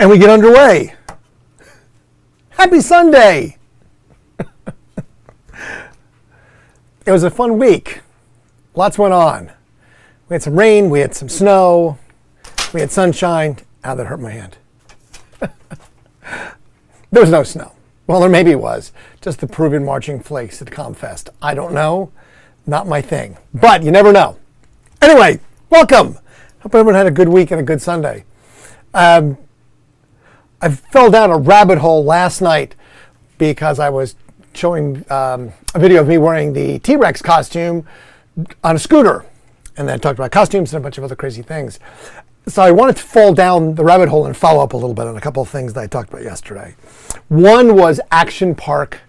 And we get underway. Happy Sunday. It was a fun week. Lots went on. We had some rain, we had some snow, we had sunshine. Ow, that hurt my hand. There was no snow. Well, there maybe was. Just the Peruvian marching flakes at ComFest. I don't know. Not my thing. But you never know. Anyway, welcome. Hope everyone had a good week and a good Sunday. I fell down a rabbit hole last night because I was showing a video of me wearing the T-Rex costume on a scooter. And then I talked about costumes and a bunch of other crazy things. So I wanted to fall down the rabbit hole and follow up a little bit on a couple of things that I talked about yesterday. One was Action Park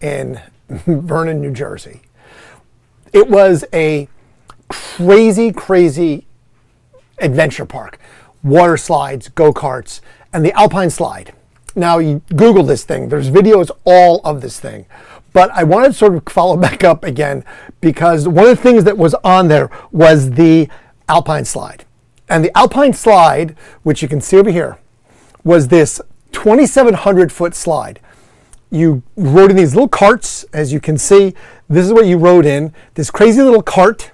in Vernon, New Jersey. It was a crazy, crazy adventure park. Water slides, go-karts, and the Alpine Slide. Now, you Google this thing. There's videos all of this thing. But I wanted to sort of follow back up again because one of the things that was on there was the Alpine Slide. And the Alpine Slide, which you can see over here, was this 2,700-foot slide. You rode in these little carts, as you can see. This is what you rode in, this crazy little cart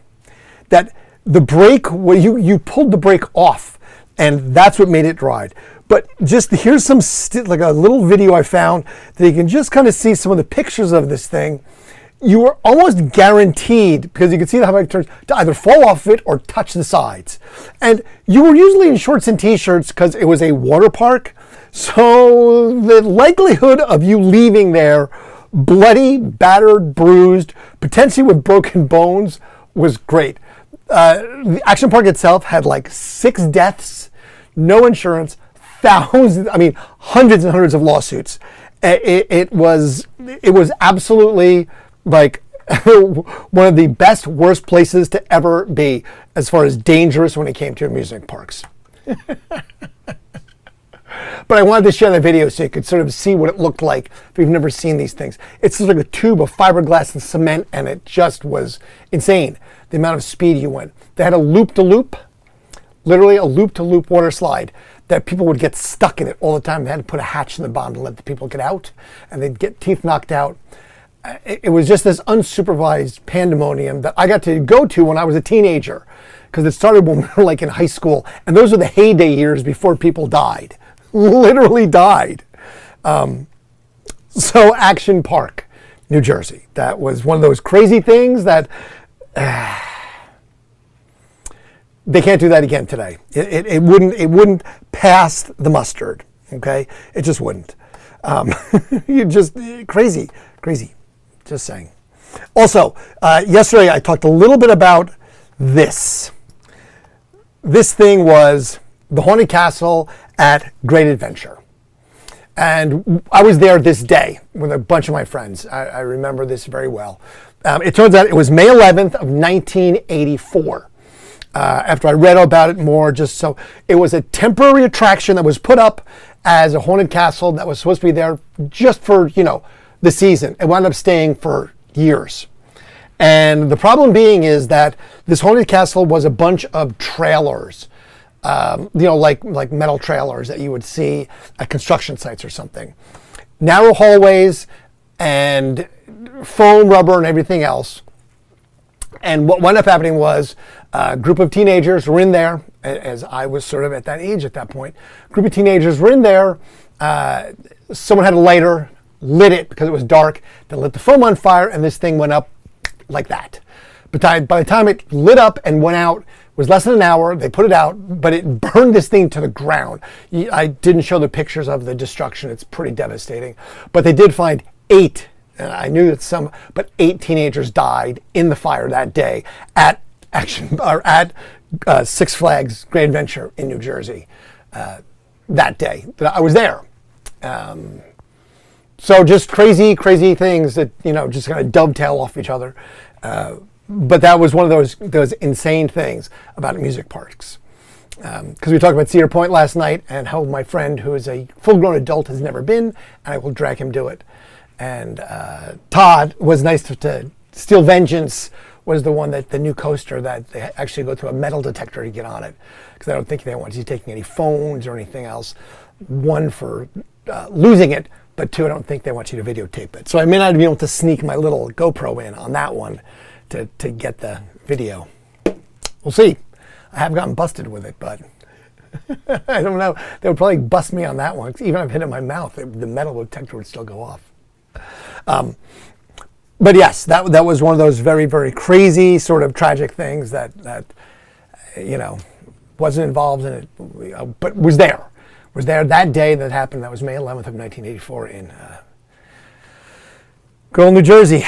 that the brake, well, you pulled the brake off, and that's what made it ride. But just here's some, like a little video I found that you can just kind of see some of the pictures of this thing. You were almost guaranteed, because you can see how it turns, to either fall off it or touch the sides. And you were usually in shorts and t-shirts because it was a water park. So the likelihood of you leaving there bloody, battered, bruised, potentially with broken bones was great. The Action Park itself had like 6 deaths, no insurance, thousands, hundreds and hundreds of lawsuits. It was absolutely like one of the best, worst places to ever be as far as dangerous when it came to amusement parks. But I wanted to share that video so you could sort of see what it looked like if you've never seen these things. It's just like a tube of fiberglass and cement, and it just was insane, the amount of speed you went. They had a loop-to-loop, literally a loop-to-loop water slide that people would get stuck in it all the time. They had to put a hatch in the bottom to let the people get out, and they'd get teeth knocked out. It was just this unsupervised pandemonium that I got to go to when I was a teenager, because it started when we were like in high school, and those were the heyday years before people died. Literally died. So Action Park, New Jersey. That was one of those crazy things that they can't do that again today. It wouldn't pass the mustard. Okay, it just wouldn't. You just crazy. Just saying. Also, yesterday I talked a little bit about this. This thing was the Haunted Castle at Great Adventure. And I was there this day with a bunch of my friends. I remember this very well. It turns out it was May 11th of 1984. After I read about it more, just so it was a temporary attraction that was put up as a haunted castle that was supposed to be there just for, the season. It wound up staying for years. And the problem being is that this haunted castle was a bunch of trailers. Like metal trailers that you would see at construction sites or something. Narrow hallways and foam, rubber, and everything else. And what wound up happening was a group of teenagers were in there, as I was sort of at that age at that point. A group of teenagers were in there. Someone had a lighter, lit it because it was dark, then lit the foam on fire, and this thing went up like that. But by the time it lit up and went out, was less than an hour. They put it out, but it burned this thing to the ground. I didn't show the pictures of the destruction. It's pretty devastating. But they did find 8, and I knew that but 8 teenagers died in the fire that day at Six Flags Great Adventure in New Jersey that day. I was there. So just crazy things that, just kind of dovetail off each other. But that was one of those insane things about amusement parks. Because we talked about Cedar Point last night and how my friend, who is a full-grown adult, has never been, and I will drag him to it. And Todd was nice to steal vengeance was the one that the new coaster that they actually go through a metal detector to get on it, because I don't think they want you taking any phones or anything else. One, for losing it, but two, I don't think they want you to videotape it. So I may not be able to sneak my little GoPro in on that one to get the video. We'll see. I have gotten busted with it, but I don't know. They would probably bust me on that one. Even if I hit it in my mouth, the metal detector would still go off. But yes, that was one of those very, very crazy sort of tragic things that wasn't involved in it, but was there. Was there that day that happened. That was May 11th of 1984 in good old New Jersey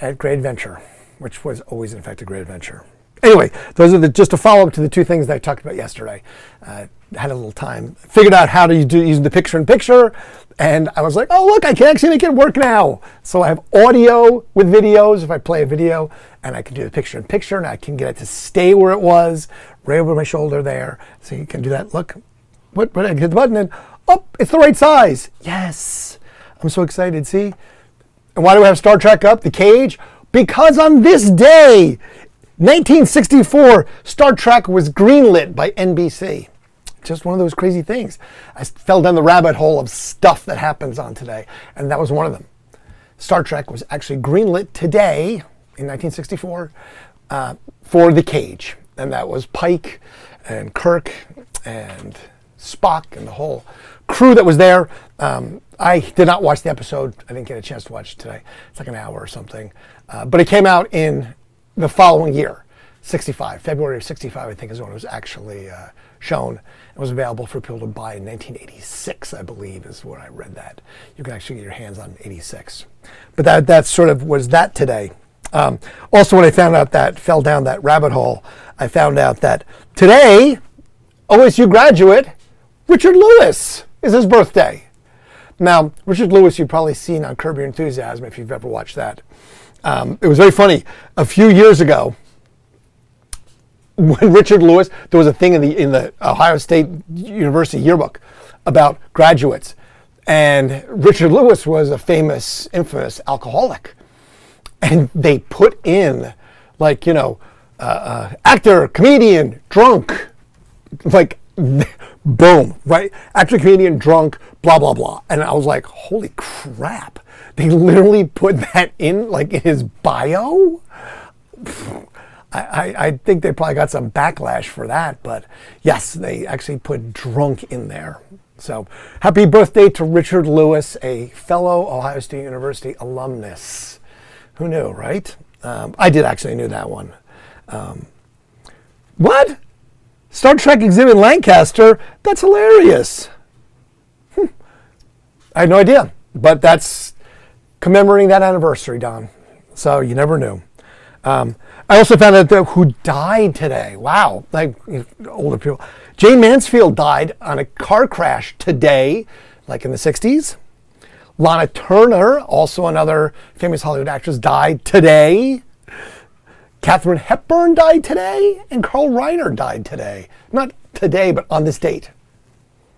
at Great Adventure, which was always, in fact, a great adventure. Anyway, those are just a follow-up to the two things that I talked about yesterday. Had a little time, figured out how to use the picture-in-picture, and I was like, oh, look, I can actually make it work now. So I have audio with videos if I play a video, and I can do the picture-in-picture, and I can get it to stay where it was, right over my shoulder there. So you can do that. Look, what I hit the button, and oh, it's the right size. Yes. I'm so excited, see? And why do I have Star Trek up, the cage? Because on this day, 1964, Star Trek was greenlit by NBC. Just one of those crazy things. I fell down the rabbit hole of stuff that happens on today, and that was one of them. Star Trek was actually greenlit today in 1964 for The Cage, and that was Pike and Kirk and Spock and the whole crew that was there. I did not watch the episode. I didn't get a chance to watch it today. It's like an hour or something. But it came out in the following year, 65. February of 65, I think, is when it was actually shown. It was available for people to buy in 1986, I believe, is where I read that. You can actually get your hands on 86. But that sort of was that today. Also, when I found out that, fell down that rabbit hole, I found out that today, OSU graduate Richard Lewis is his birthday. Now, Richard Lewis, you've probably seen on Curb Your Enthusiasm if you've ever watched that. It was very funny. A few years ago, when Richard Lewis, there was a thing in the Ohio State University yearbook about graduates, and Richard Lewis was a infamous alcoholic, and they put in, like, actor, comedian, drunk, like, boom, right? Actor, comedian, drunk, blah, blah, blah. And I was like, holy crap. They literally put that in, like, in his bio? I think they probably got some backlash for that, but yes, they actually put drunk in there. So happy birthday to Richard Lewis, a fellow Ohio State University alumnus. Who knew, right? I did actually knew that one. What? Star Trek exhibit in Lancaster? That's hilarious. I had no idea, but that's commemorating that anniversary, Don. So you never knew. I also found out who died today. Wow, like older people. Jane Mansfield died on a car crash today, like in the 60s. Lana Turner, also another famous Hollywood actress, died today. Katharine Hepburn died today, and Carl Reiner died today. Not today, but on this date.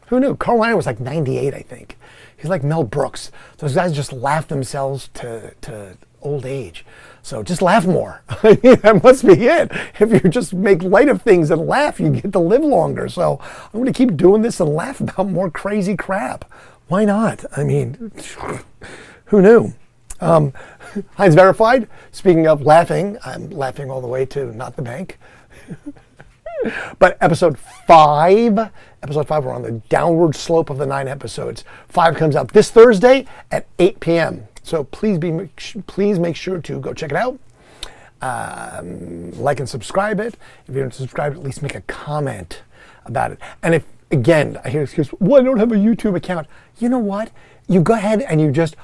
Who knew? Carl Reiner was like 98, I think. He's like Mel Brooks. Those guys just laugh themselves to old age. So just laugh more. That must be it. If you just make light of things and laugh, you get to live longer. So I'm going to keep doing this and laugh about more crazy crap. Why not? I mean, who knew? Heinz Verified. Speaking of laughing, I'm laughing all the way to Not the Bank. But episode 5, we're on the downward slope of the 9 episodes. 5 comes out this Thursday at 8 p.m. So please make sure to go check it out. Like and subscribe it. If you don't subscribe, at least make a comment about it. And if, again, I hear excuse, well, I don't have a YouTube account. You know what? You go ahead and you just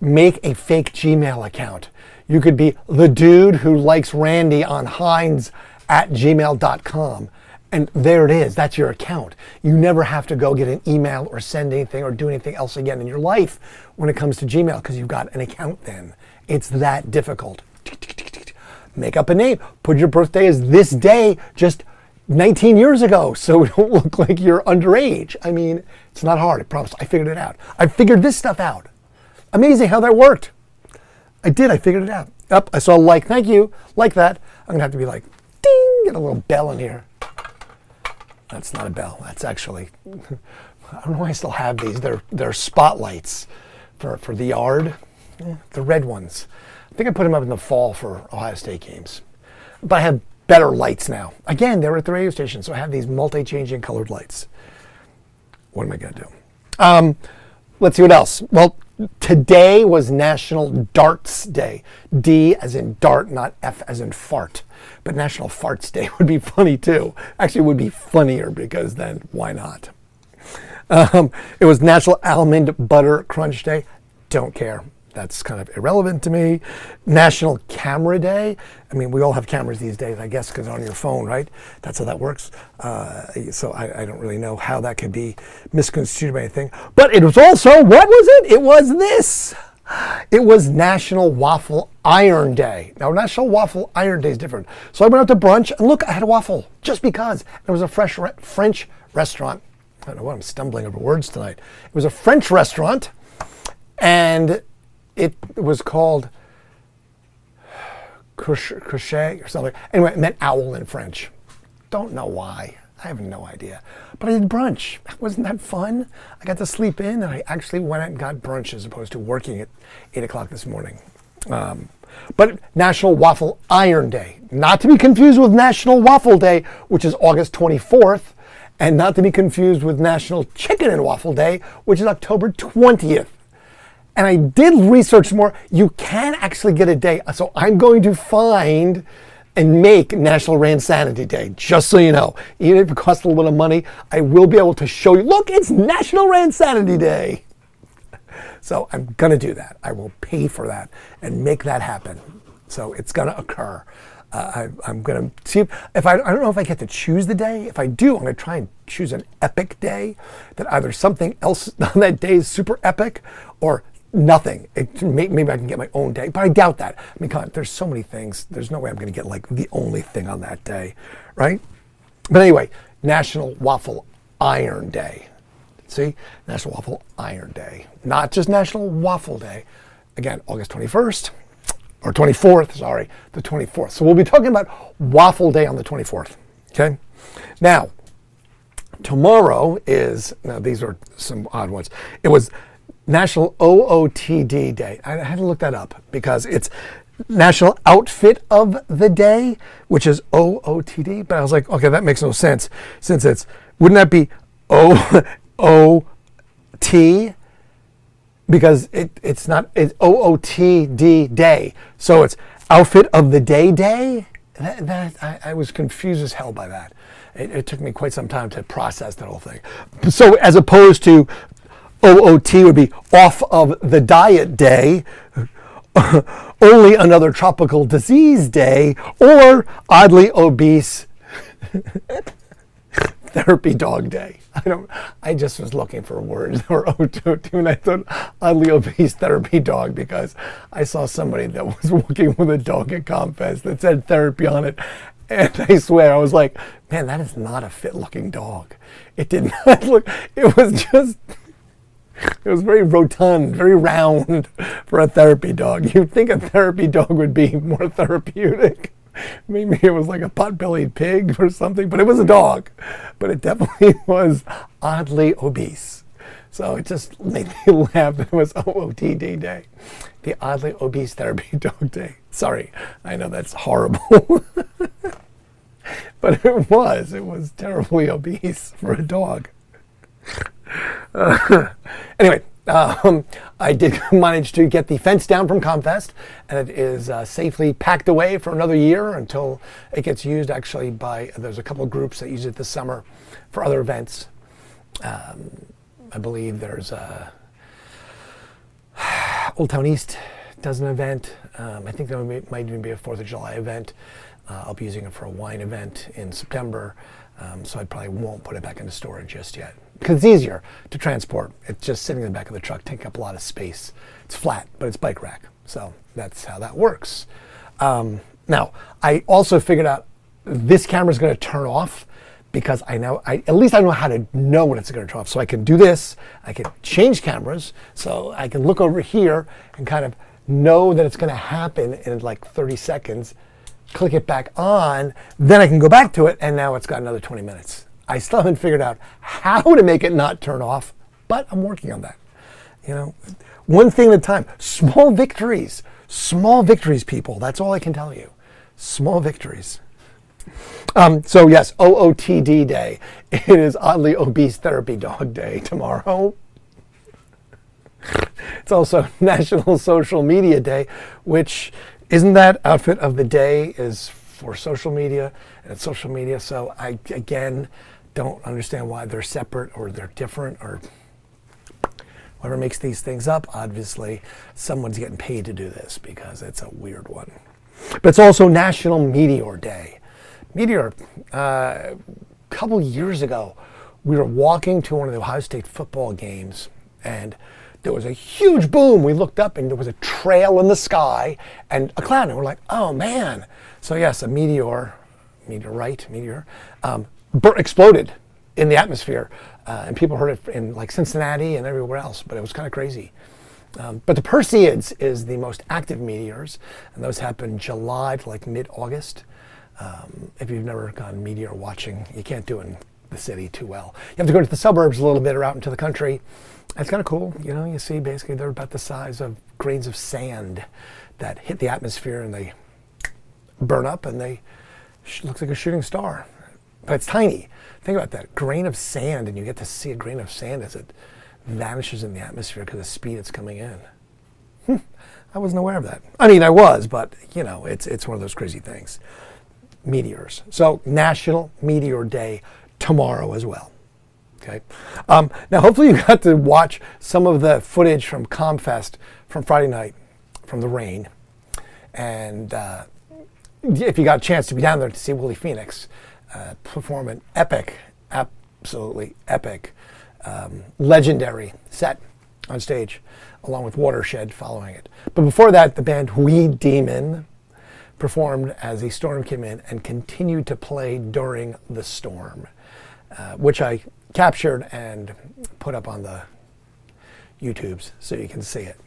make a fake Gmail account. You could be the dude who likes Randy on Heinz@gmail.com. And there it is. That's your account. You never have to go get an email or send anything or do anything else again in your life when it comes to Gmail because you've got an account then. It's that difficult. Make up a name. Put your birthday as this day just 19 years ago so it don't look like you're underage. I mean, it's not hard, I promise. I figured it out. I figured this stuff out. Amazing how that worked. I figured it out. Up, I saw like. Thank you. Like that. I'm going to have to be like, ding, get a little bell in here. That's not a bell. That's actually, I don't know why I still have these. They're spotlights for the yard. Yeah, the red ones. I think I put them up in the fall for Ohio State games. But I have better lights now. Again, they're at the radio station, so I have these multi-changing colored lights. What am I going to do? Let's see what else. Well, today was National Darts Day. D as in dart, not F as in fart. But National Farts Day would be funny too. Actually, it would be funnier because then why not? It was National Almond Butter Crunch Day. Don't care. That's kind of irrelevant to me. National Camera Day. I mean, we all have cameras these days, I guess, because on your phone, right? That's how that works. So I don't really know how that could be misconstrued by anything. But it was also, what was it? It was this. It was National Waffle Iron Day. Now, National Waffle Iron Day is different. So I went out to brunch, and look, I had a waffle, just because. It was a French restaurant. I don't know what, I'm stumbling over words tonight. It was a French restaurant, and it was called crochet or something. Anyway, it meant owl in French. Don't know why. I have no idea. But I did brunch. Wasn't that fun? I got to sleep in, and I actually went out and got brunch as opposed to working at 8 o'clock this morning. But National Waffle Iron Day. Not to be confused with National Waffle Day, which is August 24th, and not to be confused with National Chicken and Waffle Day, which is October 20th. And I did research more. You can actually get a day. So I'm going to find and make National Randsanity Day, just so you know. Even if it costs a little bit of money, I will be able to show you, look, it's National Randsanity Day. So I'm going to do that. I will pay for that and make that happen. So it's going to occur. I'm going to see if I don't know if I get to choose the day. If I do, I'm going to try and choose an epic day that either something else on that day is super epic or nothing. Maybe I can get my own day, but I doubt that. I mean, God, there's so many things. There's no way I'm going to get like the only thing on that day, right? But anyway, National Waffle Iron Day. See? National Waffle Iron Day. Not just National Waffle Day. Again, August 21st, or 24th, sorry, the 24th. So we'll be talking about Waffle Day on the 24th, okay? Now, tomorrow is, now these are some odd ones. It was National OOTD Day. I had to look that up because it's National Outfit of the Day, which is OOTD. But I was like, okay, that makes no sense since it's, wouldn't that be OOT? Because it's not, it's OOTD Day. So it's Outfit of the Day. I was confused as hell by that. It took me quite some time to process that whole thing. So as opposed to OOT would be Off of the Diet Day, Only Another Tropical Disease Day, or Oddly Obese Therapy Dog Day. I just was looking for words or OOT, and I thought Oddly Obese Therapy Dog because I saw somebody that was walking with a dog at ComFest that said therapy on it. And I swear, I was like, man, that is not a fit-looking dog. It did not look, it was just, it was very rotund, very round for a therapy dog. You'd think a therapy dog would be more therapeutic. Maybe it was like a pot-bellied pig or something, but it was a dog. But it definitely was oddly obese. So it just made me laugh that it was OOTD Day, the Oddly Obese Therapy Dog Day. Sorry, I know that's horrible. But it was terribly obese for a dog. Anyway, I did manage to get the fence down from ComFest, and it is safely packed away for another year until it gets used actually by, there's a couple of groups that use it this summer for other events. I believe there's Old Town East does an event. I think there might even be a 4th of July event. I'll be using it for a wine event in September, so I probably won't put it back into storage just yet. Because it's easier to transport. It's just sitting in the back of the truck, taking up a lot of space. It's flat, but it's bike rack. So that's how that works. Now, I also figured out this camera is going to turn off because at least I know how to know when it's going to turn off. So I can do this. I can change cameras. So I can look over here and kind of know that it's going to happen in like 30 seconds, click it back on, then I can go back to it, and now it's got another 20 minutes. I still haven't figured out how to make it not turn off, but I'm working on that. You know, one thing at a time. Small victories, people. That's all I can tell you. Small victories. So yes, OOTD Day. It is Oddly Obese Therapy Dog Day tomorrow. It's also National Social Media Day, which isn't that outfit of the day is for social media, and it's social media. So I, again, don't understand why they're separate or they're different or whoever makes these things up. Obviously, someone's getting paid to do this because it's a weird one. But it's also National Meteor Day. Meteor, a couple years ago, we were walking to one of the Ohio State football games, and there was a huge boom. We looked up, and there was a trail in the sky and a cloud, and we're like, oh, man. So, yes, a meteor, exploded in the atmosphere, and people heard it in, like, Cincinnati and everywhere else, but it was kind of crazy. But the Perseids is the most active meteors, and those happen July to, like, mid-August. If you've never gone meteor watching, you can't do it in the city too well. You have to go to the suburbs a little bit or out into the country. It's kind of cool. You know, you see basically they're about the size of grains of sand that hit the atmosphere and they burn up and they looks like a shooting star. But it's tiny. Think about that. Grain of sand, and you get to see a grain of sand as it vanishes in the atmosphere because of the speed it's coming in. I wasn't aware of that. I mean, I was, but, you know, it's one of those crazy things. Meteors. So National Meteor Day tomorrow as well. Okay. Now, hopefully you got to watch some of the footage from ComFest from Friday night, from the rain. And if you got a chance to be down there to see Willie Phoenix perform an epic, absolutely epic, legendary set on stage, along with Watershed following it. But before that, the band Weed Demon performed as a storm came in and continued to play during the storm, which I captured and put up on the YouTubes so you can see it.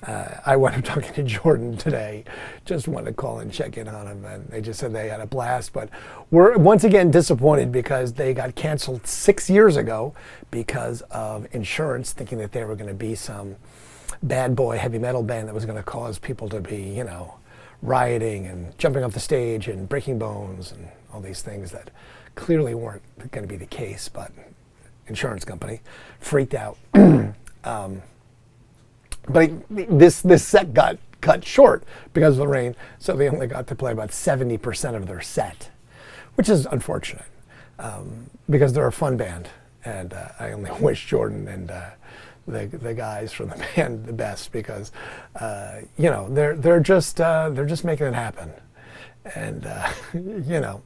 I wound up talking to Jordan today, just wanted to call and check in on him, and they just said they had a blast, but we're once again disappointed because they got canceled 6 years ago because of insurance, thinking that they were going to be some bad boy heavy metal band that was going to cause people to be, you know, rioting and jumping off the stage and breaking bones and all these things that clearly weren't going to be the case, but insurance company freaked out. But this set got cut short because of the rain, so they only got to play about 70% of their set, which is unfortunate because they're a fun band, and I only wish Jordan and the guys from the band the best because you know they're just making it happen, and you know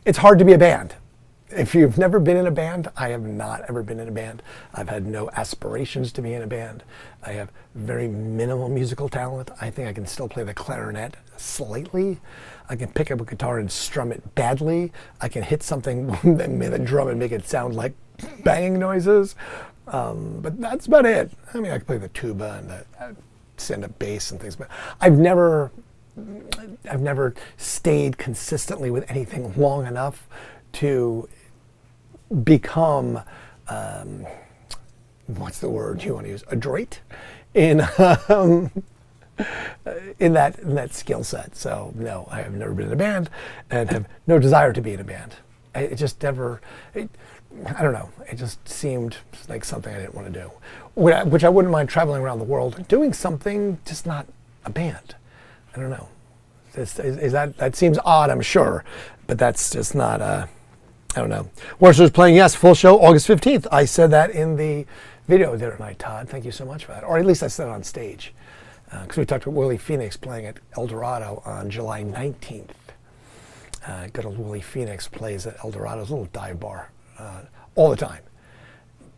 it's hard to be a band. If you've never been in a band, I have not ever been in a band. I've had no aspirations to be in a band. I have very minimal musical talent. I think I can still play the clarinet slightly. I can pick up a guitar and strum it badly. I can hit something with a drum and make it sound like banging noises. But that's about it. I mean, I can play the tuba and send a bass and things, but I've never stayed consistently with anything long enough to become, what's the word you want to use, adroit in that skill set. So no, I have never been in a band and have no desire to be in a band. It just never, I don't know, it just seemed like something I didn't want to do, which I wouldn't mind traveling around the world doing something, just not a band. I don't know. Is that seems odd, I'm sure, but that's just not I don't know. Warships playing, yes, full show August 15th. I said that in the video the other night, Todd. Thank you so much for that. Or at least I said it on stage. Because we talked about Willie Phoenix playing at El Dorado on July 19th. Good old Willie Phoenix plays at El Dorado's little dive bar all the time.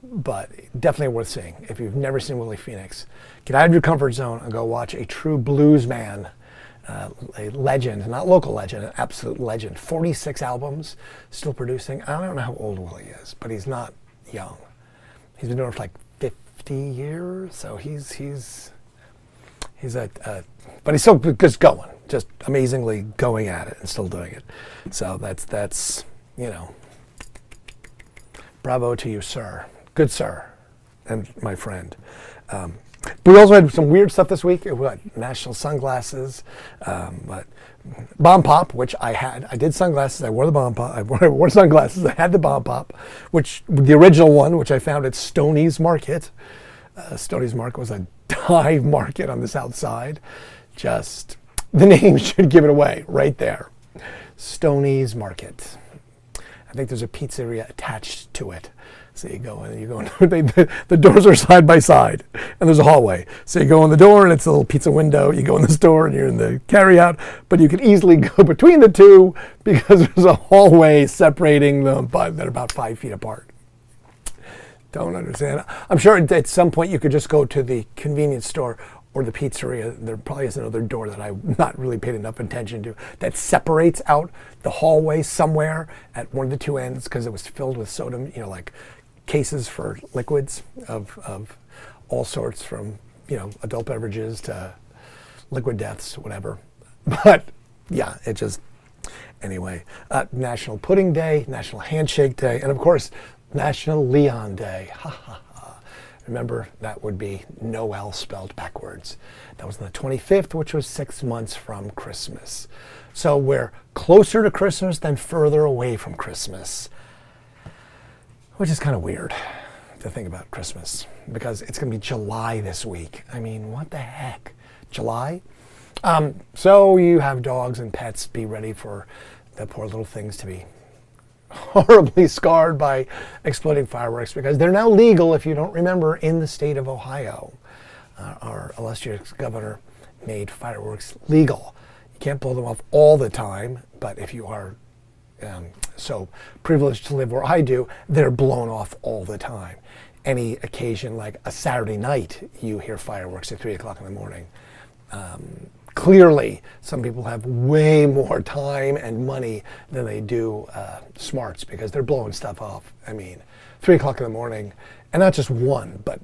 But definitely worth seeing. If you've never seen Willie Phoenix, get out of your comfort zone and go watch a true blues man. A legend, not local legend, an absolute legend. 46 albums, still producing. I don't know how old Willie is, but he's not young. He's been doing it for like 50 years, so he's but he's still just going, just amazingly going at it and still doing it. So that's bravo to you, sir. Good sir, and my friend. But we also had some weird stuff this week. What, national sunglasses, but bomb pop, which I had. I did sunglasses. I wore the bomb pop. I wore sunglasses. I had the bomb pop, which the original one, which I found at Stoney's Market. Stoney's Market was a dive market on the south side. Just the name should give it away right there. Stoney's Market. I think there's a pizzeria attached to it. So you go in, the doors are side by side, and there's a hallway. So you go in the door, and it's a little pizza window. You go in the store, and you're in the carryout. But you can easily go between the two because there's a hallway separating them, but they're about 5 feet apart. Don't understand. I'm sure at some point you could just go to the convenience store or the pizzeria. There probably is another door that I've not really paid enough attention to that separates out the hallway somewhere at one of the two ends because it was filled with soda, like cases for liquids of all sorts, from adult beverages to liquid deaths, whatever. But yeah, it just anyway. National Pudding Day, National Handshake Day, and of course National Leon Day. Ha ha ha! Remember, that would be Noel spelled backwards. That was on the 25th, which was 6 months from Christmas. So we're closer to Christmas than further away from Christmas. Which is kind of weird to think about Christmas, because it's going to be July this week. I mean, what the heck? July? So you have dogs and pets, be ready for the poor little things to be horribly scarred by exploding fireworks, because they're now legal, if you don't remember, in the state of Ohio. Our illustrious governor made fireworks legal. You can't blow them off all the time, but if you are so privileged to live where I do, they're blown off all the time. Any occasion, like a Saturday night, you hear fireworks at 3 o'clock in the morning. Clearly, some people have way more time and money than they do smarts, because they're blowing stuff off. I mean, 3 o'clock in the morning, and not just one, but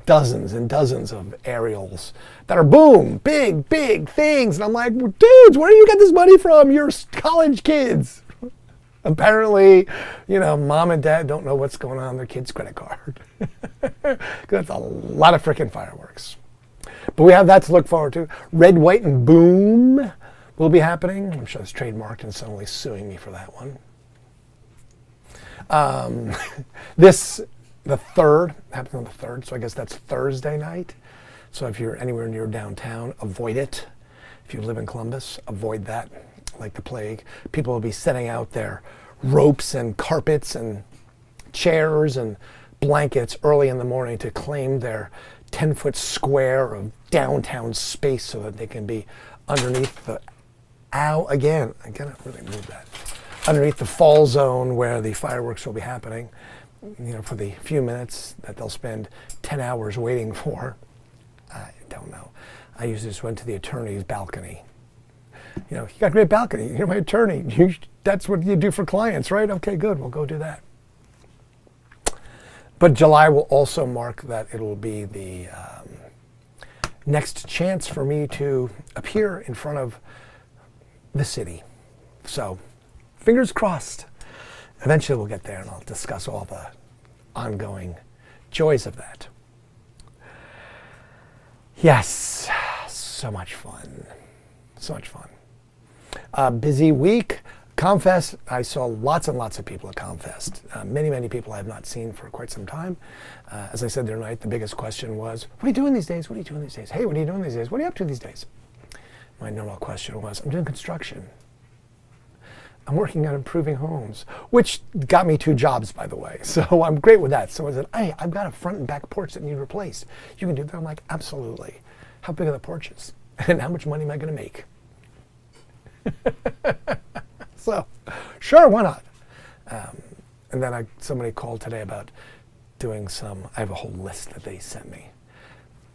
dozens and dozens of aerials that are boom, big things. And I'm like, dudes, where do you get this money from? You're college kids. Apparently, mom and dad don't know what's going on their kid's credit card. That's a lot of freaking fireworks. But we have that to look forward to. Red, White, and Boom will be happening. I'm sure it's trademarked and someone's suing me for that one. The 3rd, happens on the 3rd, so I guess that's Thursday night. So if you're anywhere near downtown, avoid it. If you live in Columbus, avoid that like the plague. People will be setting out their ropes and carpets and chairs and blankets early in the morning to claim their 10-foot square of downtown space so that they can be underneath the, again, I gotta really move that, underneath the fall zone where the fireworks will be happening, for the few minutes that they'll spend 10 hours waiting for. I don't know. I usually just went to the attorney's balcony. You got a great balcony. You're my attorney. That's what you do for clients, right? Okay, good. We'll go do that. But July will also mark that it will be the next chance for me to appear in front of the city. So, fingers crossed. Eventually we'll get there, and I'll discuss all the ongoing joys of that. Yes, so much fun. So much fun. Busy week. ComFest, I saw lots and lots of people at ComFest. Many people I have not seen for quite some time. As I said the other night, the biggest question was, what are you doing these days? What are you doing these days? Hey, what are you doing these days? What are you up to these days? My normal question was, I'm doing construction. I'm working on improving homes, which got me 2 jobs, by the way. So I'm great with that. Someone said, hey, I've got a front and back porch that need replaced. You can do that? I'm like, absolutely. How big are the porches? And how much money am I going to make? So, sure, why not? And then somebody called today about doing I have a whole list that they sent me.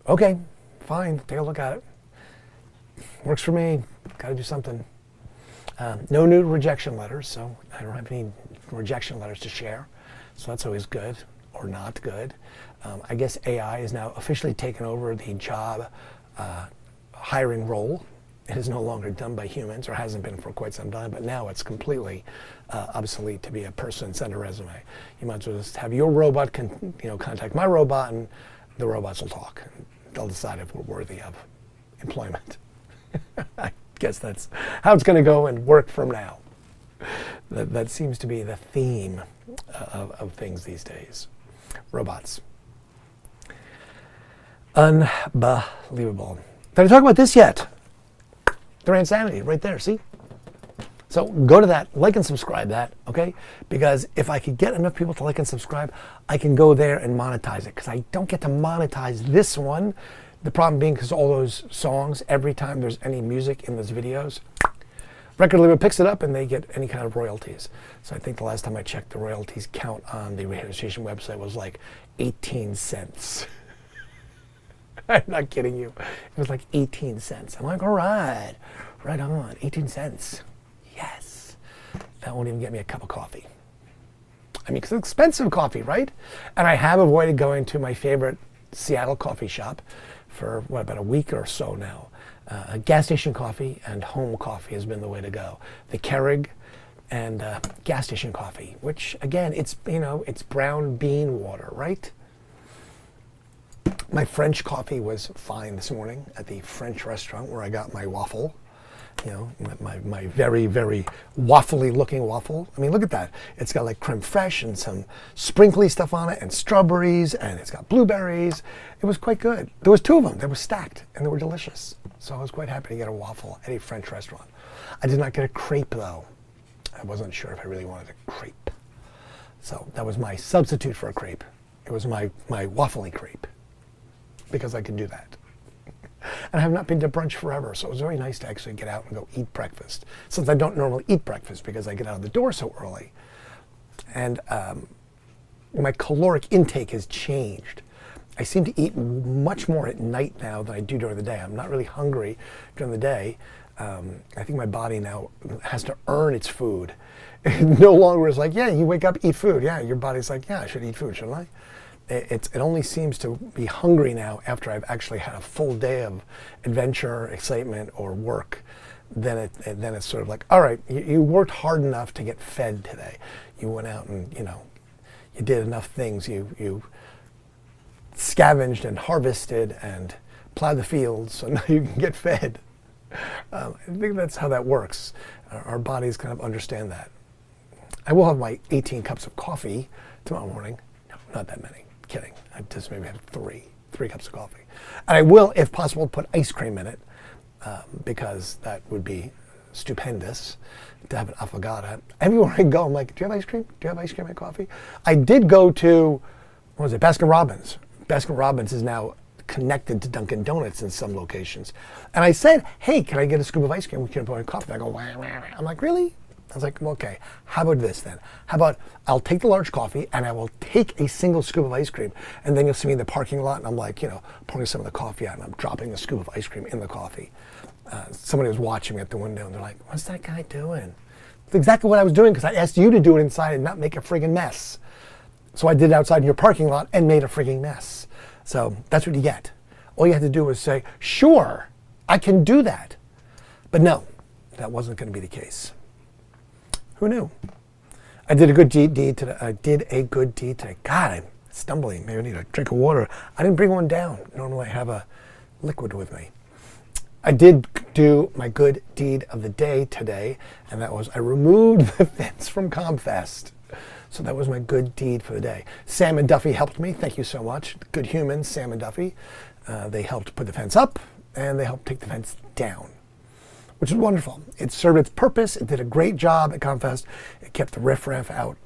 Okay, fine, take a look at it. Works for me, got to do something. No new rejection letters, so I don't have any rejection letters to share. So that's always good, or not good. I guess AI is now officially taken over the job hiring role. It is no longer done by humans, or hasn't been for quite some time, but now it's completely obsolete to be a person and send a resume. You might as well just have your robot contact my robot, and the robots will talk. They'll decide if we're worthy of employment. I guess that's how it's going to go and work from now. That seems to be the theme of things these days. Robots. Unbelievable. Did I talk about this yet? The Randsanity, right there, see? So go to that, like and subscribe that, okay? Because if I could get enough people to like and subscribe, I can go there and monetize it, because I don't get to monetize this one. The problem being because all those songs, every time there's any music in those videos, record label picks it up and they get any kind of royalties. So I think the last time I checked, the royalties count on the radio station website was like 18 cents. I'm not kidding you. It was like 18 cents. I'm like, all right, right on, 18 cents. Yes. That won't even get me a cup of coffee. I mean, because it's expensive coffee, right? And I have avoided going to my favorite Seattle coffee shop for, about a week or so now. Gas station coffee and home coffee has been the way to go. The Keurig and gas station coffee, which again, it's brown bean water, right? My French coffee was fine this morning at the French restaurant where I got my waffle. My very, very waffly looking waffle. I mean, look at that. It's got like creme fraiche and some sprinkly stuff on it and strawberries, and it's got blueberries. It was quite good. There was 2 of them. They were stacked and they were delicious. So I was quite happy to get a waffle at a French restaurant. I did not get a crepe though. I wasn't sure if I really wanted a crepe. So that was my substitute for a crepe. It was my waffly crepe, because I could do that. And I have not been to brunch forever, so it was very nice to actually get out and go eat breakfast, since I don't normally eat breakfast because I get out of the door so early. And my caloric intake has changed. I seem to eat much more at night now than I do during the day. I'm not really hungry during the day. I think my body now has to earn its food. It no longer is like, yeah, you wake up, eat food. Yeah, your body's like, yeah, I should eat food, shouldn't I? It only seems to be hungry now after I've actually had a full day of adventure, excitement, or work. Then it's sort of like, all right, you worked hard enough to get fed today. You went out and you did enough things. You scavenged and harvested and plowed the fields, so now you can get fed. I think that's how that works. Our bodies kind of understand that. I will have my 18 cups of coffee tomorrow morning. No, not that many. Kidding. I just maybe have three cups of coffee. And I will, if possible, put ice cream in it, because that would be stupendous to have an affogato. Everywhere I go, I'm like, do you have ice cream? Do you have ice cream and coffee? I did go to, what was it, Baskin Robbins. Baskin Robbins is now connected to Dunkin' Donuts in some locations. And I said, hey, can I get a scoop of ice cream? We can put in coffee. I go, wah, wah, wah. I'm like, really? I was like, well, okay, how about this then? How about I'll take the large coffee and I will take a single scoop of ice cream, and then you'll see me in the parking lot and I'm like, pouring some of the coffee out and I'm dropping a scoop of ice cream in the coffee. Somebody was watching me at the window and they're like, what's that guy doing? It's exactly what I was doing, because I asked you to do it inside and not make a friggin' mess. So I did it outside in your parking lot and made a friggin' mess. So that's what you get. All you had to do was say, sure, I can do that. But no, that wasn't going to be the case. Who knew? I did a good deed today. God, I'm stumbling. Maybe I need a drink of water. I didn't bring one down. Normally I have a liquid with me. I did do my good deed of the day today, and that was I removed the fence from ComFest. So that was my good deed for the day. Sam and Duffy helped me. Thank you so much. Good humans, Sam and Duffy. They helped put the fence up, and they helped take the fence down, which is wonderful. It served its purpose. It did a great job at ComFest. It kept the riffraff out,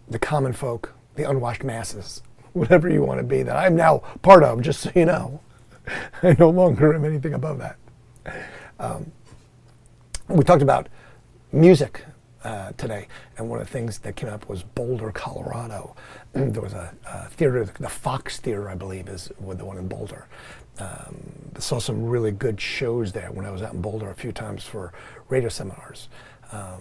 the common folk, the unwashed masses, whatever you want to be, that I'm now part of, just so you know. I no longer am anything above that. We talked about music today, and one of the things that came up was Boulder, Colorado. There was a theater, the Fox Theater, I believe, is the one in Boulder. I saw some really good shows there when I was out in Boulder a few times for radio seminars. I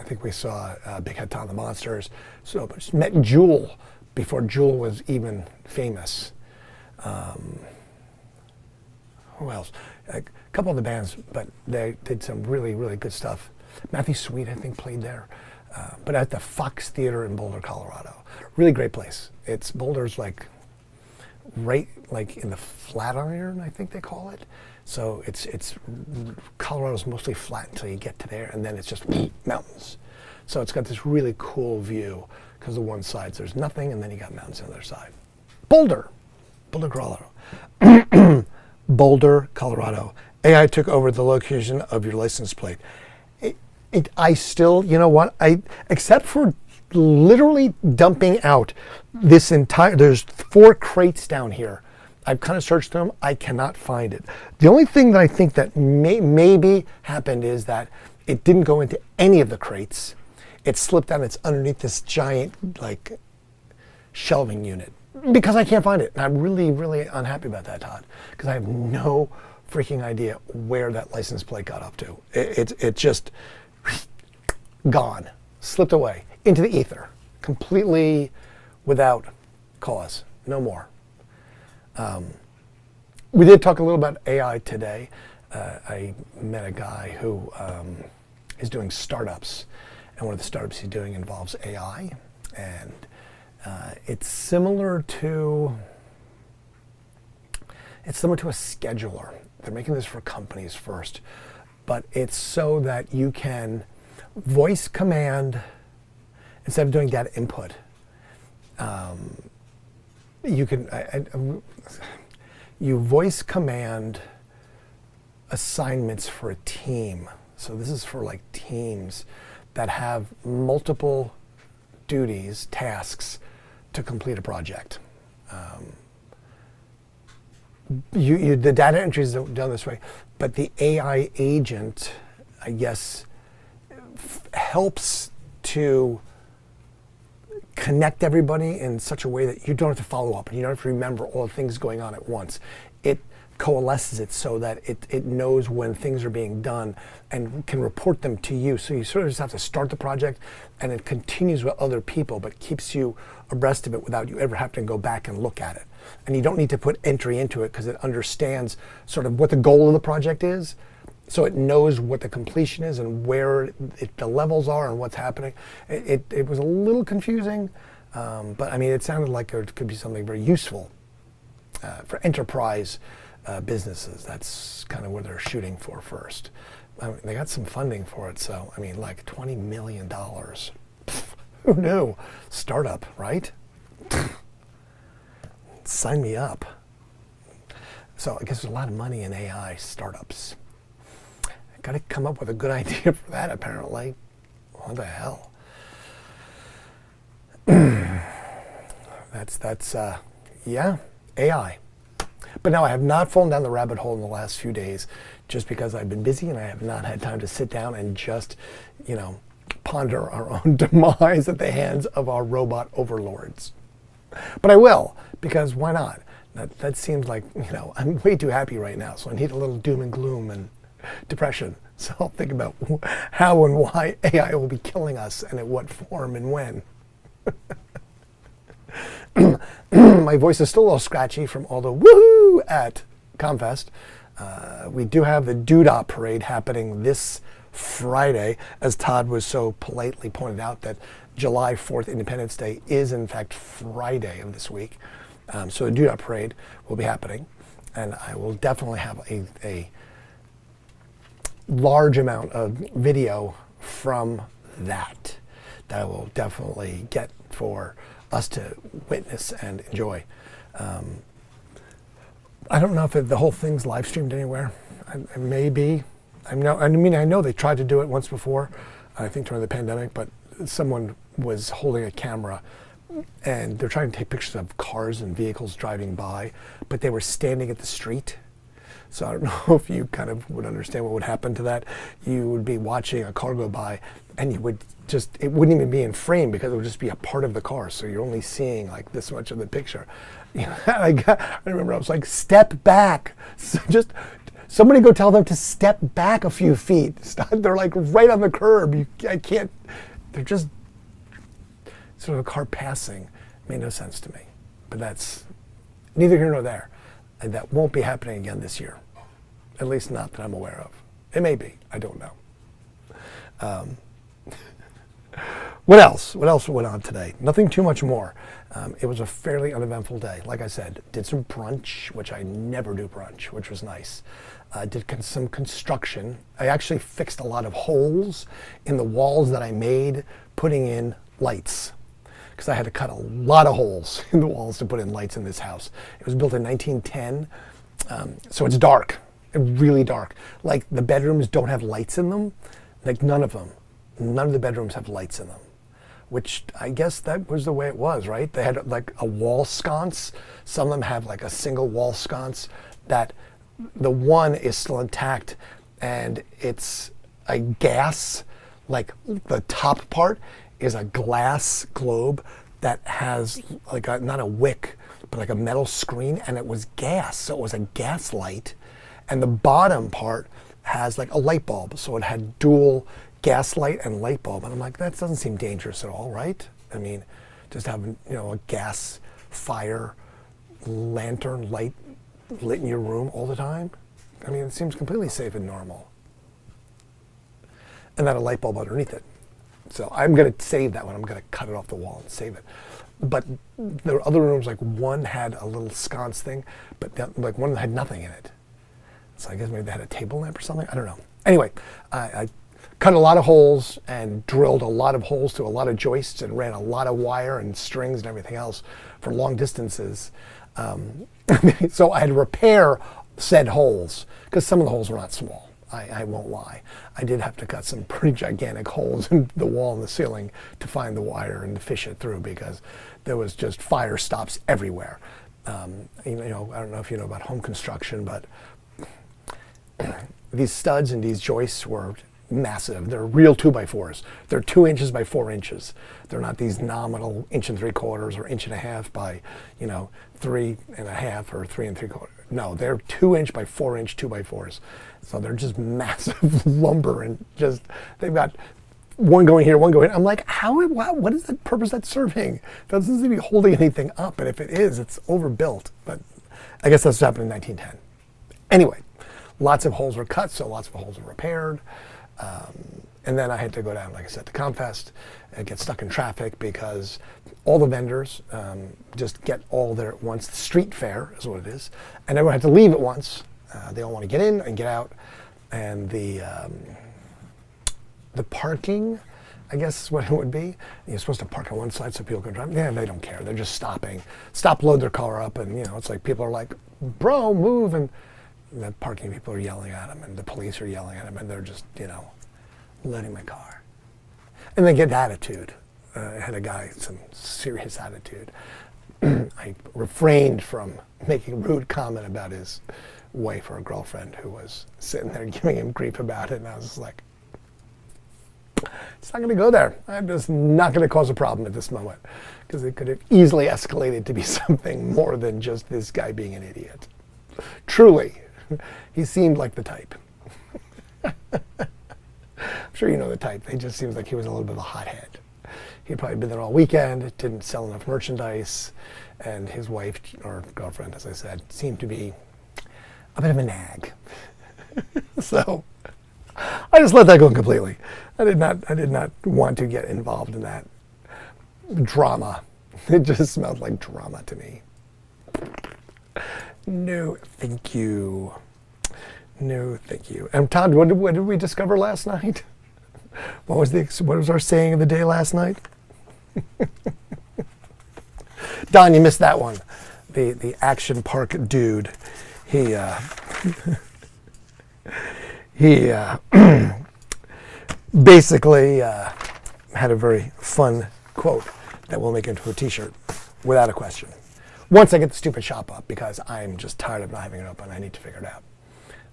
think we saw Big Head Tom and the Monsters. So just met Jewel before Jewel was even famous. who else? A couple of the bands, but they did some really, really good stuff. Matthew Sweet, I think, played there. But at the Fox Theater in Boulder, Colorado. Really great place. Boulder's like right like in the Flatiron, I think they call it. So it's Colorado's mostly flat until you get to there, and then it's just mountains. So it's got this really cool view because the one side there's nothing, and then you got mountains on the other side. Boulder, Colorado. Boulder, Colorado. AI took over the location of your license plate. I still, you know what? Except for literally dumping out this there's 4 crates down here. I've kind of searched them. I cannot find it. The only thing that I think that maybe happened is that it didn't go into any of the crates. It slipped down. It's underneath this giant like shelving unit because I can't find it. And I'm really, really unhappy about that, Todd, because I have no freaking idea where that license plate got up to. It just gone, slipped away into the ether, completely without cause, no more. We did talk a little about AI today. I met a guy who is doing startups, and one of the startups he's doing involves AI, and it's similar to a scheduler. They're making this for companies first, but it's so that you can voice command instead of doing data input. You voice command assignments for a team. So this is for like teams that have multiple duties, tasks to complete a project. The data entry is done this way, but the AI agent, I guess, helps to connect everybody in such a way that you don't have to follow up and you don't have to remember all the things going on at once. It coalesces it so that it knows when things are being done and can report them to you. So you sort of just have to start the project and it continues with other people, but keeps you abreast of it without you ever having to go back and look at it. And you don't need to put entry into it because it understands sort of what the goal of the project is. So it knows what the completion is and where the levels are and what's happening. It was a little confusing, but I mean, it sounded like it could be something very useful for enterprise businesses. That's kind of what they're shooting for first. I mean, they got some funding for it, so I mean, like $20 million. Pfft, who knew? Startup, right? Sign me up. So I guess there's a lot of money in AI startups. Got to come up with a good idea for that, apparently. What the hell? Yeah, AI. But no, I have not fallen down the rabbit hole in the last few days just because I've been busy and I have not had time to sit down and just, ponder our own demise at the hands of our robot overlords. But I will, because why not? That seems like, I'm way too happy right now, so I need a little doom and gloom and depression. So I'll think about how and why AI will be killing us and at what form and when. My voice is still a little scratchy from all the woohoo at ComFest. We do have the Doodah Parade happening this Friday, as Todd was so politely pointed out that July 4th, Independence Day, is in fact Friday of this week. So the Doodah Parade will be happening, and I will definitely have a large amount of video from that I will definitely get for us to witness and enjoy. I don't know if the whole thing's live streamed anywhere. It may be. I know they tried to do it once before, I think during the pandemic, but someone was holding a camera and they're trying to take pictures of cars and vehicles driving by, but they were standing at the street. So I don't know if you kind of would understand what would happen to that. You would be watching a car go by and it wouldn't even be in frame because it would just be a part of the car. So you're only seeing like this much of the picture. I remember I was like, step back. So just somebody go tell them to step back a few feet. They're like right on the curb. They're just sort of a car passing. It made no sense to me. But that's neither here nor there. And that won't be happening again this year. At least not that I'm aware of. It may be. I don't know. What else? What else went on today? Nothing too much more. It was a fairly uneventful day. Like I said, did some brunch, which I never do brunch, which was nice. Did some construction. I actually fixed a lot of holes in the walls that I made putting in lights, because I had to cut a lot of holes in the walls to put in lights in this house. It was built in 1910, so it's dark, really dark. Like the bedrooms don't have lights in them, like none of them. None of the bedrooms have lights in them, which I guess that was the way it was, right? They had like a wall sconce. Some of them have like a single wall sconce that the one is still intact, and it's a gas, like the top part is a glass globe that has like not a wick, but like a metal screen, and it was gas, so it was a gas light. And the bottom part has like a light bulb, so it had dual gas light and light bulb. And I'm like, that doesn't seem dangerous at all, right? I mean, just having, a gas fire lantern light lit in your room all the time. I mean, it seems completely safe and normal. And then a light bulb underneath it. So I'm going to save that one. I'm going to cut it off the wall and save it. But there were other rooms, like one had a little sconce thing, but like one had nothing in it. So I guess maybe they had a table lamp or something. I don't know. Anyway, I cut a lot of holes and drilled a lot of holes to a lot of joists and ran a lot of wire and strings and everything else for long distances. So I had to repair said holes, because some of the holes were not small. I won't lie. I did have to cut some pretty gigantic holes in the wall and the ceiling to find the wire and to fish it through, because there was just fire stops everywhere. I don't know if you know about home construction, but these studs and these joists were massive. They're real 2x4s. They're 2 inches by 4 inches. They're not these nominal 1 3/4 or 1.5 inches by 3.5 or 3 3/4. No, they're 2 inch by 4 inch 2x4s. So they're just massive lumber, and just they've got one going here, one going. I'm like, what is the purpose that's serving? That doesn't seem to be holding anything up, and if it is, it's overbuilt. But I guess that's what happened in 1910. Anyway, lots of holes were cut, so lots of holes were repaired. And then I had to go down, like I said, to Comfest and get stuck in traffic, because all the vendors just get all there at once. The street fair is what it is. And everyone had to leave at once. They all want to get in and get out. And the parking, I guess is what it would be. You're supposed to park on one side so people can drive. Yeah, they don't care. They're just stopping. Load their car up, and it's like people are like, bro, move. And the parking people are yelling at them, and the police are yelling at them, and they're just, loading my car. And they get attitude. I had a guy, some serious attitude. I refrained from making a rude comment about his wife or girlfriend who was sitting there giving him grief about it, and I was just like, it's not going to go there. I'm just not going to cause a problem at this moment, because it could have easily escalated to be something more than just this guy being an idiot. Truly, he seemed like the type. I'm sure you know the type. He just seems like he was a little bit of a hothead. He'd probably been there all weekend, didn't sell enough merchandise, and his wife, or girlfriend, as I said, seemed to be a bit of a nag. So I just let that go completely. I did not want to get involved in that drama. It just smelled like drama to me. No, thank you. No, thank you. And Todd, what did we discover last night? What was our saying of the day last night? Don, you missed that one. The Action Park dude. He basically had a very fun quote that we'll make into a t-shirt without a question. Once I get the stupid shop up, because I'm just tired of not having it open. I need to figure it out.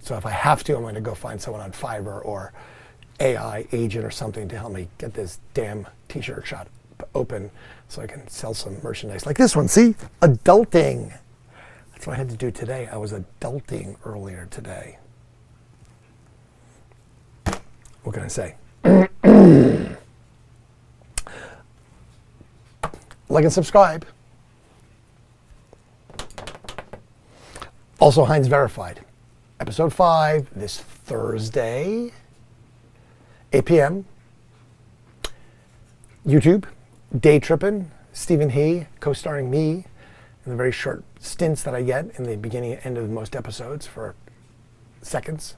So if I have to, I'm going to go find someone on Fiverr or AI agent or something to help me get this damn t-shirt shop open so I can sell some merchandise like this one. See? Adulting. That's what I had to do today. I was adulting earlier today. What can I say? Like and subscribe. Also, Heinz verified. episode 5 this Thursday, 8 p.m. YouTube, Day Trippin', Stephen He, co-starring me in the very short stints that I get in the beginning and end of most episodes for seconds.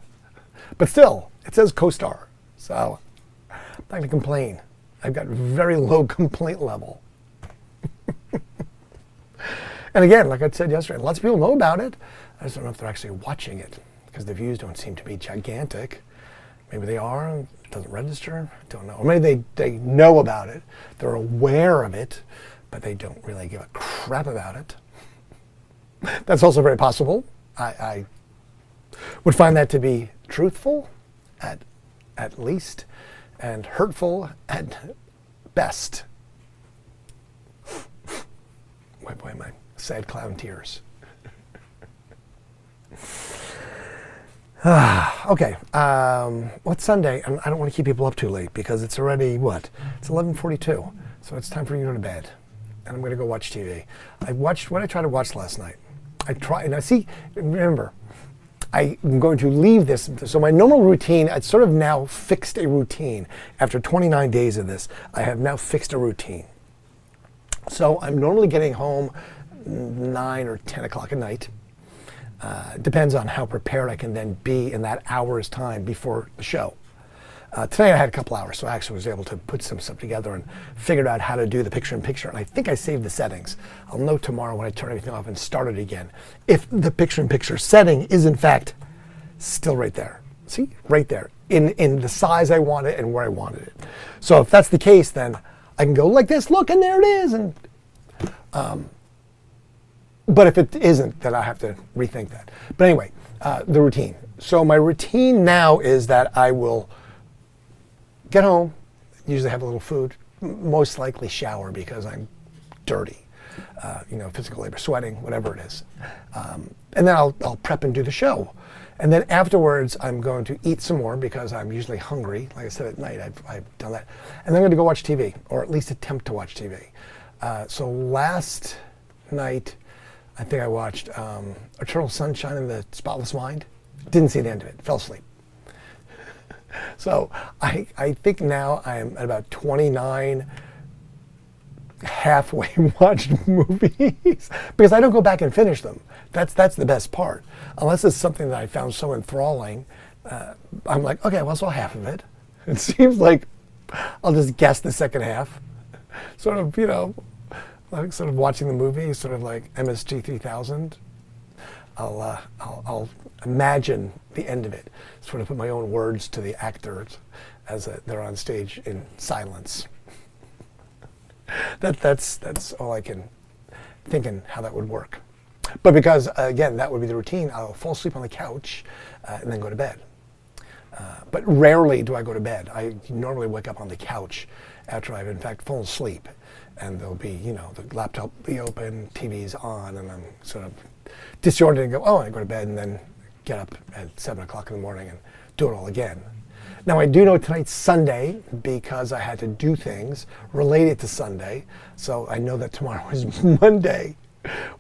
But still, it says co-star, so I'm not going to complain. I've got very low complaint level. And again, like I said yesterday, lots of people know about it. I just don't know if they're actually watching it because the views don't seem to be gigantic. Maybe they are, it doesn't register, don't know. Or maybe they know about it, they're aware of it, but they don't really give a crap about it. That's also very possible. I would find that to be truthful at least and hurtful at best. Wipe away my sad clown tears. Okay, what's Sunday? I don't want to keep people up too late because it's already, what? It's 11:42, so it's time for you to go to bed. And I'm going to go watch TV. I watched what I tried to watch last night. Remember, I'm going to leave this. So my normal routine, I'd sort of now fixed a routine. After 29 days of this, I have now fixed a routine. So I'm normally getting home 9 or 10 o'clock at night. Depends on how prepared I can then be in that hour's time before the show. Today I had a couple hours, so I actually was able to put some stuff together and figured out how to do the picture-in-picture. And I think I saved the settings. I'll know tomorrow when I turn everything off and start it again if the picture-in-picture setting is in fact still right there. See? Right there. In the size I want it and where I wanted it. So if that's the case, then I can go like this, look, and there it is. And but if it isn't, then I have to rethink that. But anyway, the routine. So my routine now is that I will get home, usually have a little food, most likely shower because I'm dirty, physical labor, sweating, whatever it is. And then I'll prep and do the show. And then afterwards, I'm going to eat some more because I'm usually hungry. Like I said, at night, I've done that. And then I'm going to go watch TV, or at least attempt to watch TV. So last night, I think I watched Eternal Sunshine of the Spotless Mind. Didn't see the end of it. Fell asleep. So I think now I am at about 29 halfway watched movies because I don't go back and finish them. That's the best part. Unless it's something that I found so enthralling, I'm like, okay, well, I saw half of it. It seems like I'll just guess the second half. Sort of, like sort of watching the movie, sort of like MSG 3000. I'll imagine the end of it, sort of put my own words to the actors as they're on stage in silence. That's all I can think in how that would work. But because, again, that would be the routine, I'll fall asleep on the couch and then go to bed. But rarely do I go to bed. I normally wake up on the couch after I've in fact fallen asleep. And there'll be, the laptop will be open, TV's on, and I'm sort of disoriented and go, oh, I go to bed and then get up at 7 o'clock in the morning and do it all again. Now, I do know tonight's Sunday because I had to do things related to Sunday. So I know that tomorrow is Monday,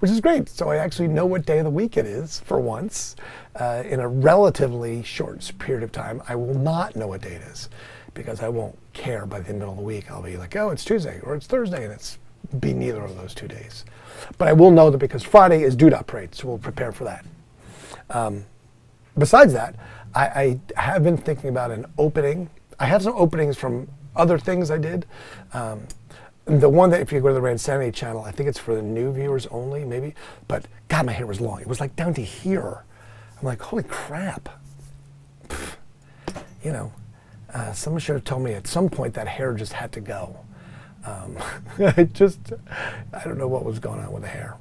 which is great. So I actually know what day of the week it is for once. In a relatively short period of time, I will not know what day it is because I won't care by the middle of the week. I'll be like, oh, it's Tuesday or it's Thursday, and it's be neither of those 2 days. But I will know that because Friday is Doo-Dah Parade, so we'll prepare for that. Besides that, I have been thinking about an opening. I have some openings from other things I did. The one that, if you go to the Randsanity channel, I think it's for the new viewers only, maybe. But God, my hair was long. It was like down to here. I'm like, holy crap. Pfft. Someone should have told me at some point that hair just had to go. I don't know what was going on with the hair.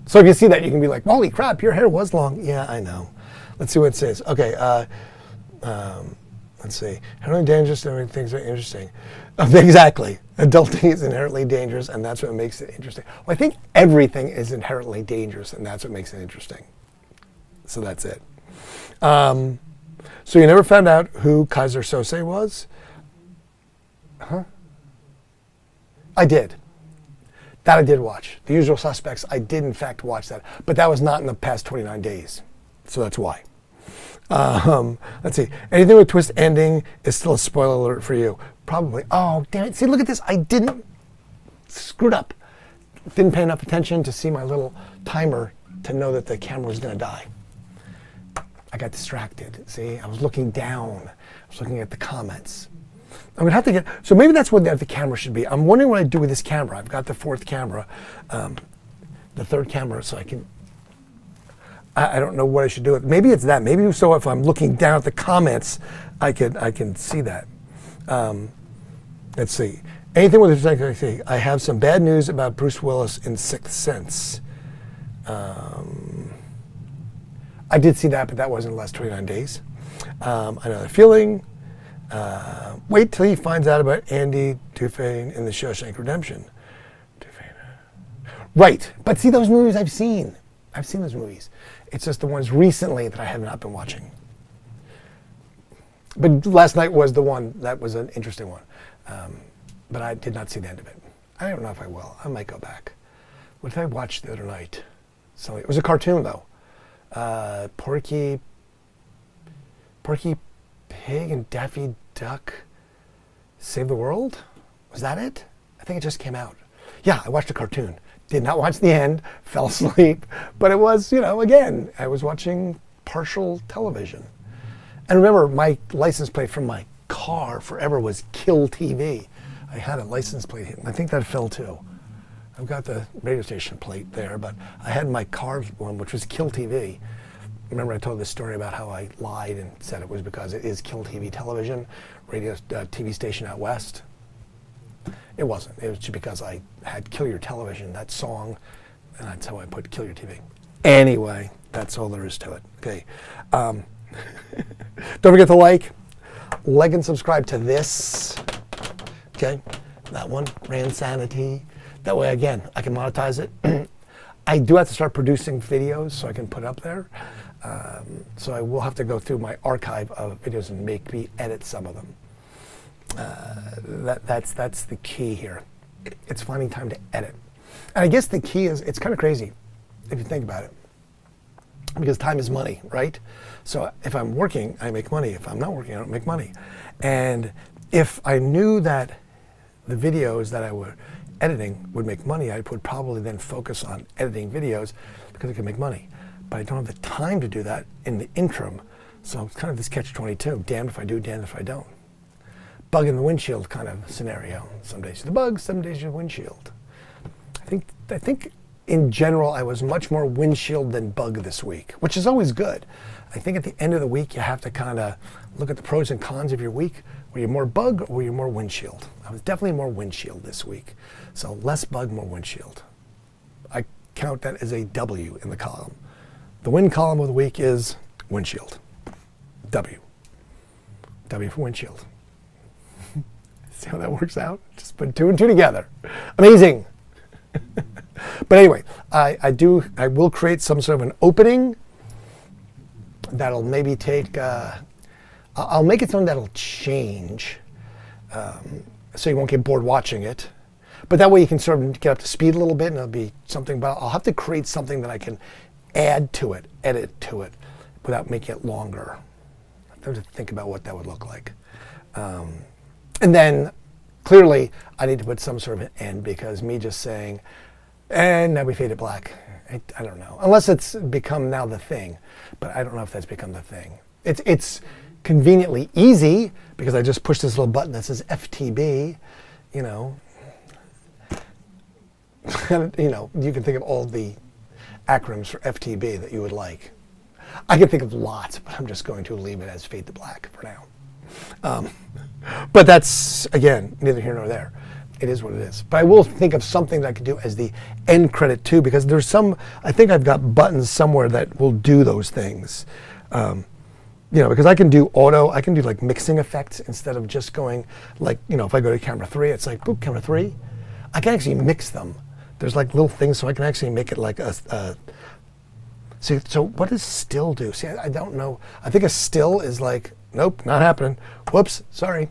So if you see that, you can be like, holy crap, your hair was long. Yeah, I know. Let's see what it says. Okay, let's see. Inherently dangerous and things are interesting. Exactly. Adulting is inherently dangerous, and that's what makes it interesting. Well, I think everything is inherently dangerous, and that's what makes it interesting. So that's it. So you never found out who Kaiser Sose was? Huh? I did. That I did watch. The Usual Suspects, I did in fact watch that. But that was not in the past 29 days. So that's why. Let's see. Anything with twist ending is still a spoiler alert for you. Probably. Oh, damn it. See, look at this. I didn't. Screwed up. Didn't pay enough attention to see my little timer to know that the camera was going to die. I got distracted. See, I was looking down. I was looking at the comments. I'm going to have to get, so maybe that's what the camera should be. I'm wondering what I do with this camera. I've got the fourth camera, the third camera, so I can, I don't know what I should do with. Maybe it's that. Maybe so if I'm looking down at the comments, I can see that. Let's see. Anything with respect to, see, I have some bad news about Bruce Willis in Sixth Sense. I did see that, but that wasn't the last 29 days. Another feeling. Wait till he finds out about Andy Dufresne in the Shawshank Redemption. Right, but see, those movies I've seen. I've seen those movies. It's just the ones recently that I have not been watching. But last night was the one that was an interesting one. But I did not see the end of it. I don't know if I will. I might go back. What did I watch the other night? So it was a cartoon though. Porky Pig and Daffy Duck Save the World? Was that it? I think it just came out. Yeah, I watched a cartoon. Did not watch the end, fell asleep, but it was, again, I was watching partial television. And remember, my license plate from my car forever was Kill TV. I had a license plate, I think that fell too. I've got the radio station plate there, but I had my car one, which was Kill TV. Remember I told this story about how I lied and said it was because it is Kill TV television, radio TV station out west. It wasn't. It was just because I had Kill Your Television, that song, and that's how I put Kill Your TV. Anyway, that's all there is to it. Okay. Don't forget to like and subscribe to this. Okay. That one, Randsanity. That way, again, I can monetize it. I do have to start producing videos so I can put up there. So I will have to go through my archive of videos and maybe edit some of them. That's the key here. It's finding time to edit. And I guess the key is, it's kind of crazy if you think about it. Because time is money, right? So if I'm working, I make money. If I'm not working, I don't make money. And if I knew that the videos that I were editing would make money, I would probably then focus on editing videos because I can make money. But I don't have the time to do that in the interim. So it's kind of this catch-22. Damned if I do, damned if I don't. Bug in the windshield kind of scenario. Some days you're the bug, some days you're the windshield. I think in general I was much more windshield than bug this week, which is always good. I think at the end of the week you have to kind of look at the pros and cons of your week. Were you more bug or were you more windshield? I was definitely more windshield this week. So less bug, more windshield. I count that as a W in the column. The win column of the week is windshield. W. W for windshield. See how that works out? Just put 2 and 2 together. Amazing. But anyway, I will create some sort of an opening that'll maybe take, I'll make it something that'll change so you won't get bored watching it. But that way you can sort of get up to speed a little bit and it'll be something, but I'll have to create something that I can add to it, edit to it, without making it longer. I have to think about what that would look like. And then, clearly, I need to put some sort of an end because me just saying, and now we fade it black, I don't know. Unless it's become now the thing, but I don't know if that's become the thing. It's conveniently easy because I just push this little button that says FTB, you know. You can think of all the acronyms for FTB that you would like. I can think of lots, but I'm just going to leave it as fade to black for now. But that's, again, neither here nor there. It is what it is. But I will think of something that I could do as the end credit too, because there's some, I think I've got buttons somewhere that will do those things. Because I can do auto, I can do like mixing effects instead of just going like, if I go to camera 3, it's like, boop, camera 3. I can actually mix them. There's like little things so I can actually make it like a see, so what does still do? See, I don't know. I think a still is like, nope, not happening. Whoops, sorry.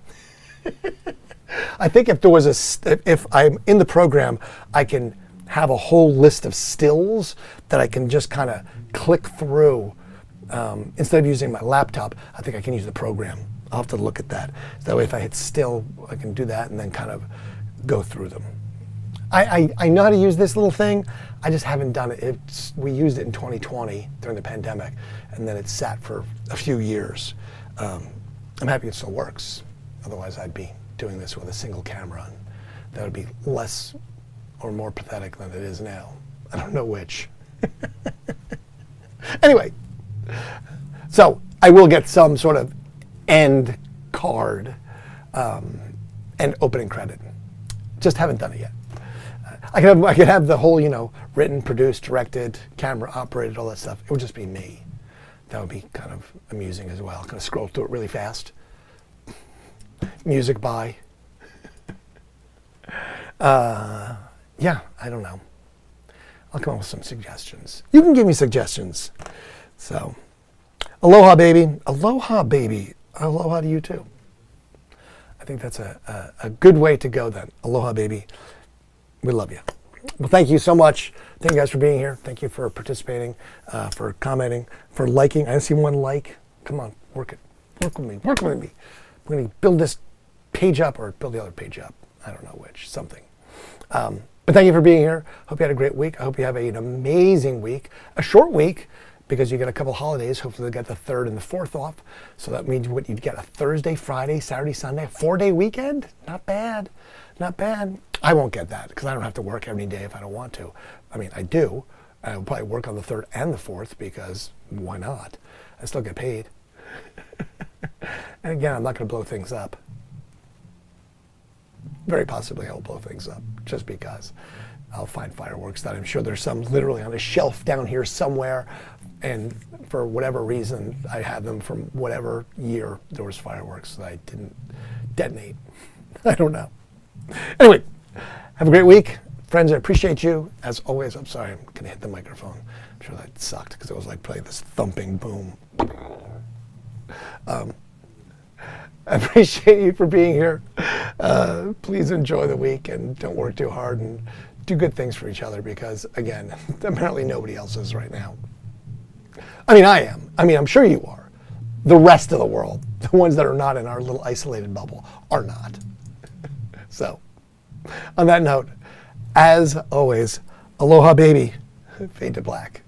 I think if there was if I'm in the program, I can have a whole list of stills that I can just kind of click through instead of using my laptop, I think I can use the program. I'll have to look at that. So that way if I hit still, I can do that and then kind of go through them. I know how to use this little thing. I just haven't done it. We used it in 2020 during the pandemic, and then it sat for a few years. I'm happy it still works. Otherwise, I'd be doing this with a single camera, and that would be less or more pathetic than it is now. I don't know which. Anyway, so I will get some sort of end card and opening credit. Just haven't done it yet. I could have the whole, written, produced, directed, camera operated, all that stuff. It would just be me. That would be kind of amusing as well. Kind of scroll through it really fast. Music by. Yeah, I don't know. I'll come up with some suggestions. You can give me suggestions. So, aloha, baby. Aloha, baby. Aloha to you, too. I think that's a good way to go then. Aloha, baby. We love you. Well, thank you so much. Thank you guys for being here. Thank you for participating, for commenting, for liking. I didn't see one like. Come on, work it. Work with me. Work with me. We're going to build this page up or build the other page up. I don't know which. Something. But thank you for being here. Hope you had a great week. I hope you have an amazing week. A short week because you get a couple holidays. Hopefully you'll get the 3rd and the 4th off. So that means what you'd get a Thursday, Friday, Saturday, Sunday, 4-day weekend. Not bad. Not bad. I won't get that because I don't have to work every day if I don't want to. I mean, I do. I will probably work on the 3rd and the 4th because why not? I still get paid. And again, I'm not going to blow things up. Very possibly I will blow things up just because I'll find fireworks that I'm sure there's some literally on a shelf down here somewhere. And for whatever reason, I had them from whatever year there was fireworks that I didn't detonate. I don't know. Anyway, have a great week. Friends, I appreciate you. As always, I'm sorry, I'm going to hit the microphone. I'm sure that sucked because it was like playing this thumping boom. I appreciate you for being here. Please enjoy the week and don't work too hard and do good things for each other because, again, apparently nobody else is right now. I mean, I am. I mean, I'm sure you are. The rest of the world, the ones that are not in our little isolated bubble, are not. So, on that note, as always, aloha, baby. Fade to black.